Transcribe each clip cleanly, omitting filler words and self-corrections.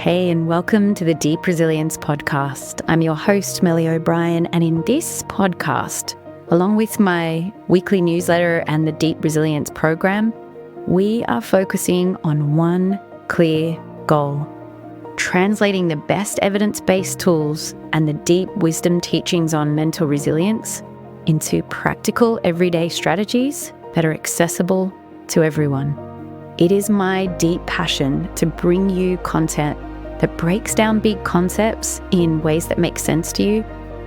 Hey, and welcome to the Deep Resilience Podcast. I'm your host, Melly O'Brien, and in this podcast, along with my weekly newsletter and the Deep Resilience program, we are focusing on one clear goal: translating the best evidence-based tools and the deep wisdom teachings on mental resilience into practical everyday strategies that are accessible to everyone. It is my deep passion to bring you content that breaks down big concepts in ways that make sense to you,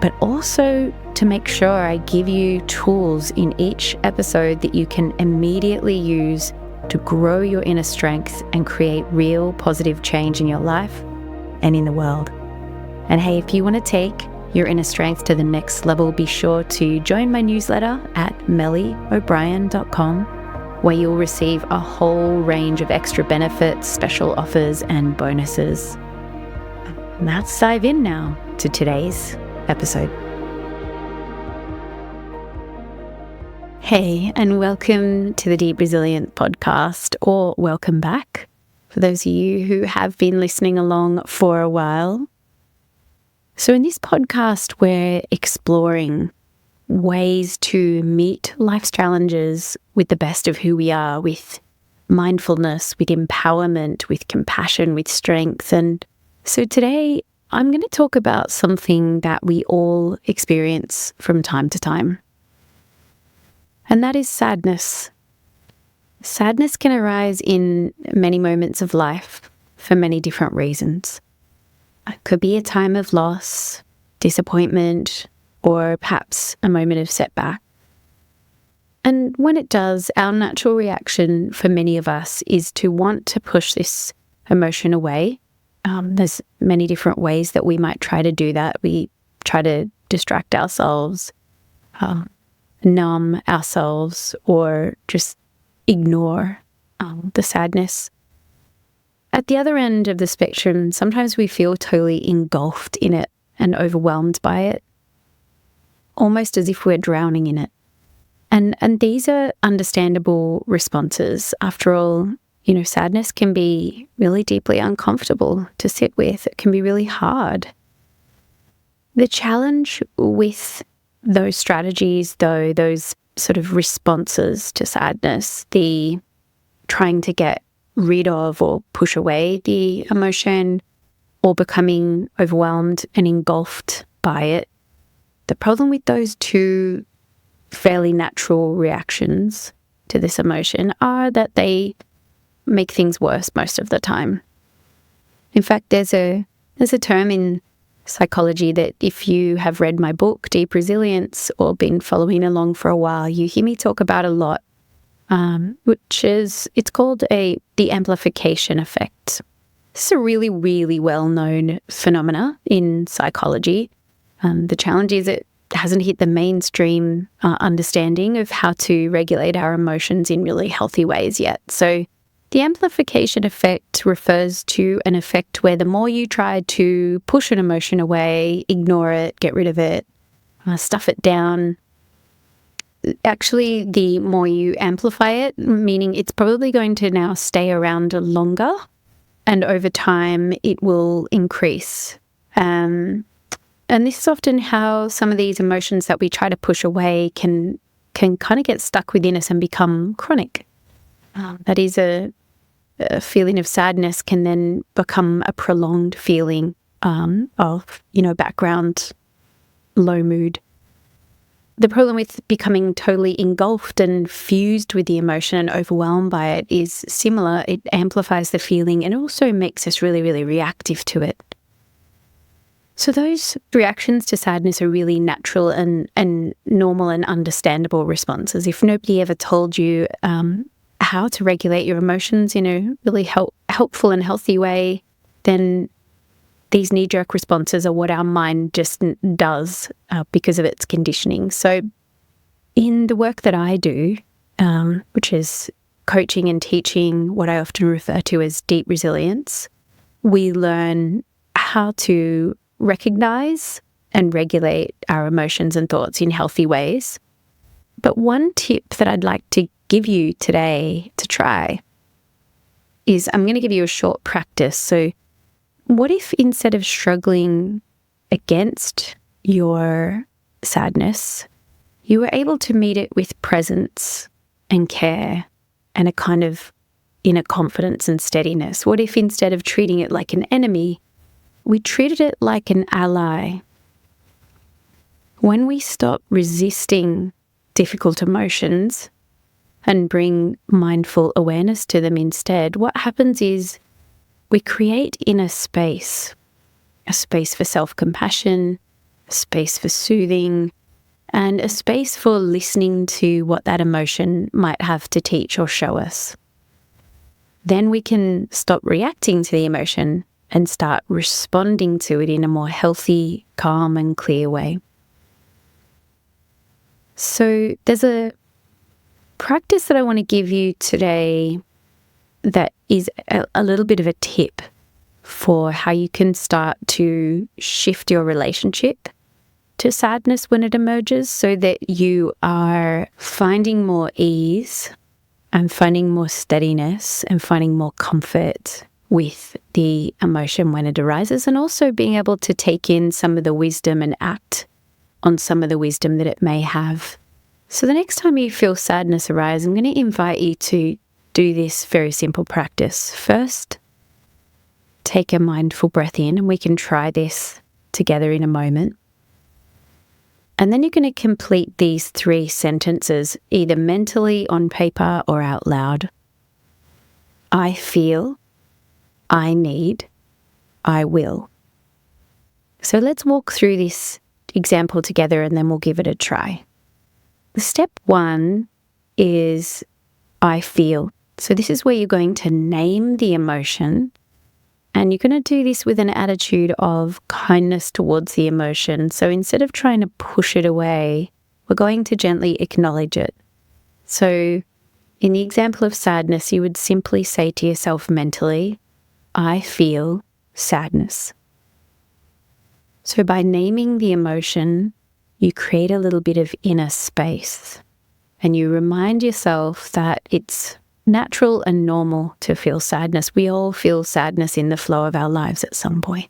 but also to make sure I give you tools in each episode that you can immediately use to grow your inner strength and create real positive change in your life and in the world. And hey, if you want to take your inner strength to the next level, be sure to join my newsletter at mellyobrien.com, where you'll receive a whole range of extra benefits, special offers, and bonuses. Let's dive in now to today's episode. Hey, and welcome to the Deep Resilience Podcast, or welcome back for those of you who have been listening along for a while. So in this podcast, we're exploring ways to meet life's challenges with the best of who we are, with mindfulness, with empowerment, with compassion, with strength. And so today I'm going to talk about something that we all experience from time to time. And that is sadness. Sadness can arise in many moments of life for many different reasons. It could be a time of loss, disappointment, or perhaps a moment of setback. And when it does, our natural reaction for many of us is to want to push this emotion away. There's many different ways that we might try to do that. We try to distract ourselves, numb ourselves, or just ignore the sadness. At the other end of the spectrum, sometimes we feel totally engulfed in it and overwhelmed by it, almost as if we're drowning in it. And these are understandable responses. After all, sadness can be really deeply uncomfortable to sit with. It can be really hard. The challenge with those strategies, though, those sort of responses to sadness, the trying to get rid of or push away the emotion, or becoming overwhelmed and engulfed by it, the problem with those two fairly natural reactions to this emotion are that they make things worse most of the time. In fact, there's a term in psychology that if you have read my book, Deep Resilience, or been following along for a while, you hear me talk about a lot, it's called the amplification effect. This is a really, really well-known phenomena in psychology. The challenge is it hasn't hit the mainstream understanding of how to regulate our emotions in really healthy ways yet. So the amplification effect refers to an effect where the more you try to push an emotion away, ignore it, get rid of it, stuff it down, actually the more you amplify it, meaning it's probably going to now stay around longer, and over time it will increase. And this is often how some of these emotions that we try to push away can kind of get stuck within us and become chronic. That is a feeling of sadness can then become a prolonged feeling of, background low mood. The problem with becoming totally engulfed and fused with the emotion and overwhelmed by it is similar. It amplifies the feeling and also makes us really, really reactive to it. So those reactions to sadness are really natural and normal and understandable responses. If nobody ever told you how to regulate your emotions in a really helpful and healthy way, then these knee-jerk responses are what our mind just does because of its conditioning. So in the work that I do, which is coaching and teaching what I often refer to as deep resilience, we learn how to recognize and regulate our emotions and thoughts in healthy ways. But one tip that I'd like to give you today to try is I'm going to give you a short practice. So what if instead of struggling against your sadness, you were able to meet it with presence and care and a kind of inner confidence and steadiness? What if instead of treating it like an enemy, we treated it like an ally? When we stop resisting difficult emotions and bring mindful awareness to them instead, what happens is we create inner space, a space for self-compassion, a space for soothing, and a space for listening to what that emotion might have to teach or show us. Then we can stop reacting to the emotion and start responding to it in a more healthy, calm, and clear way. So there's a practice that I want to give you today that is a little bit of a tip for how you can start to shift your relationship to sadness when it emerges, so that you are finding more ease and finding more steadiness and finding more comfort with the emotion when it arises, and also being able to take in some of the wisdom and act on some of the wisdom that it may have. So the next time you feel sadness arise, I'm going to invite you to do this very simple practice. First, take a mindful breath in, and we can try this together in a moment. And then you're going to complete these 3 sentences, either mentally on paper or out loud. I feel, I need, I will. So let's walk through this example together and then we'll give it a try. Step 1 is I feel. So this is where you're going to name the emotion, and you're going to do this with an attitude of kindness towards the emotion. So instead of trying to push it away, we're going to gently acknowledge it. So in the example of sadness, you would simply say to yourself mentally, I feel sadness. So by naming the emotion, you create a little bit of inner space, and you remind yourself that it's natural and normal to feel sadness. We all feel sadness in the flow of our lives at some point.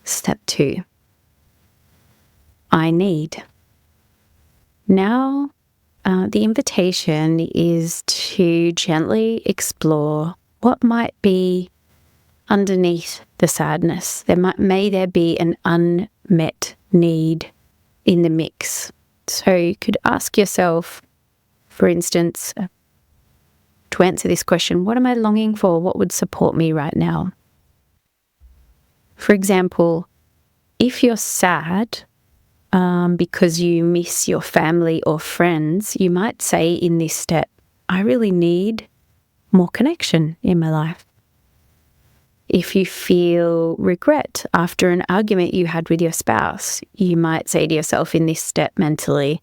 Step 2, I need. Now, the invitation is to gently explore what might be underneath the sadness. May there be an unmet need in the mix. So you could ask yourself, for instance, to answer this question, what am I longing for? What would support me right now? For example, if you're sad because you miss your family or friends, you might say in this step, I really need more connection in my life. If you feel regret after an argument you had with your spouse, you might say to yourself in this step mentally,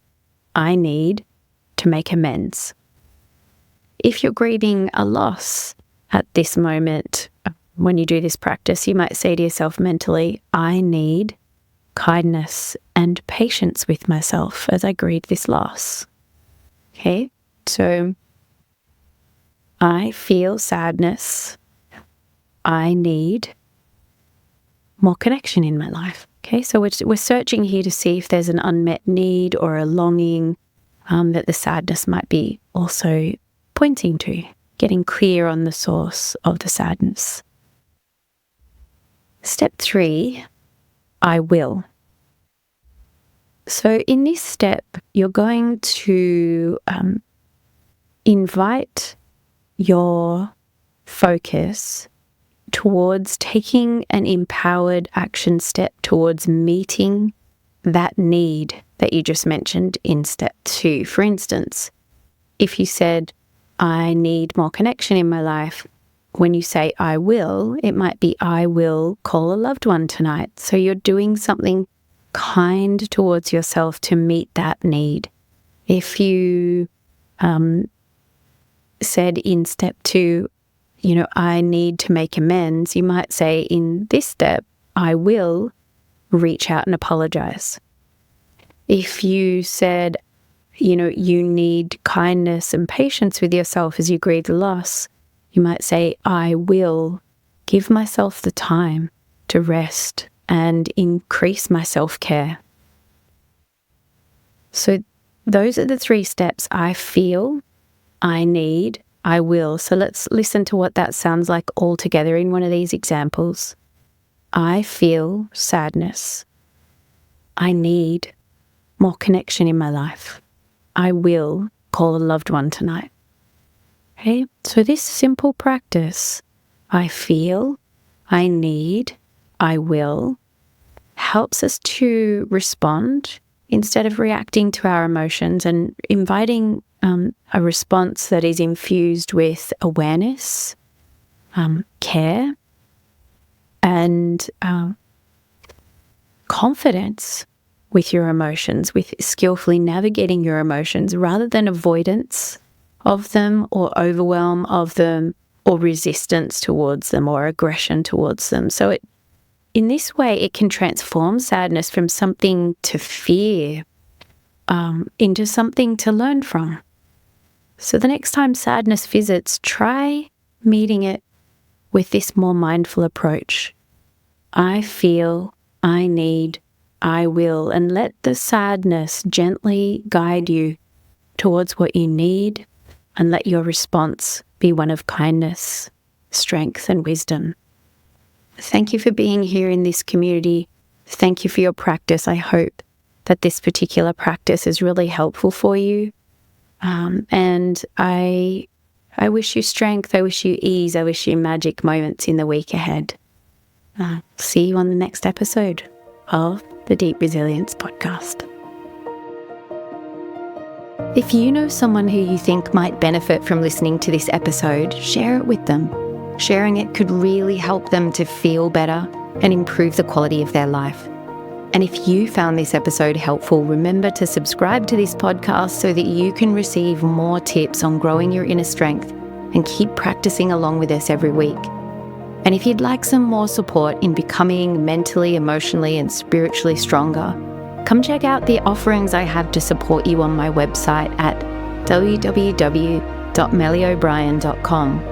I need to make amends. If you're grieving a loss at this moment, when you do this practice, you might say to yourself mentally, I need kindness and patience with myself as I grieve this loss. Okay, so I feel sadness. I need more connection in my life. Okay, so we're searching here to see if there's an unmet need or a longing that the sadness might be also pointing to, getting clear on the source of the sadness. Step 3, I will. So in this step, you're going to invite your focus towards taking an empowered action step towards meeting that need that you just mentioned in step 2. For instance, if you said, I need more connection in my life, when you say I will, it might be I will call a loved one tonight. So you're doing something kind towards yourself to meet that need. If you said in step 2, I need to make amends, you might say in this step, I will reach out and apologize. If you said, you need kindness and patience with yourself as you grieve the loss, you might say, I will give myself the time to rest and increase my self-care. So those are the 3 steps: I feel, I need, I will. So let's listen to what that sounds like all together in one of these examples. I feel sadness. I need more connection in my life. I will call a loved one tonight. Okay, so this simple practice, I feel, I need, I will, helps us to respond instead of reacting to our emotions, and inviting a response that is infused with awareness, care, and confidence with your emotions, with skillfully navigating your emotions rather than avoidance of them or overwhelm of them or resistance towards them or aggression towards them. So in this way, it can transform sadness from something to fear into something to learn from. So the next time sadness visits, try meeting it with this more mindful approach. I feel, I need, I will, and let the sadness gently guide you towards what you need, and let your response be one of kindness, strength, and wisdom. Thank you for being here in this community. Thank you for your practice. I hope that this particular practice is really helpful for you. And I wish you strength, I wish you ease, I wish you magic moments in the week ahead. See you on the next episode of the Deep Resilience Podcast. If you know someone who you think might benefit from listening to this episode, share it with them. Sharing it could really help them to feel better and improve the quality of their life. And if you found this episode helpful, remember to subscribe to this podcast so that you can receive more tips on growing your inner strength and keep practicing along with us every week. And if you'd like some more support in becoming mentally, emotionally, and spiritually stronger, come check out the offerings I have to support you on my website at www.mellyobrien.com.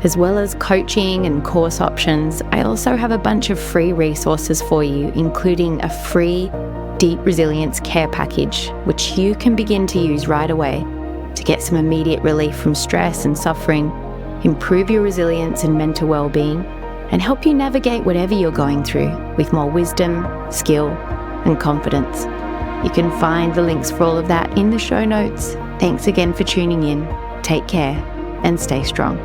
As well as coaching and course options, I also have a bunch of free resources for you, including a free Deep Resilience Care Package, which you can begin to use right away to get some immediate relief from stress and suffering, improve your resilience and mental well-being, and help you navigate whatever you're going through with more wisdom, skill, and confidence. You can find the links for all of that in the show notes. Thanks again for tuning in. Take care and stay strong.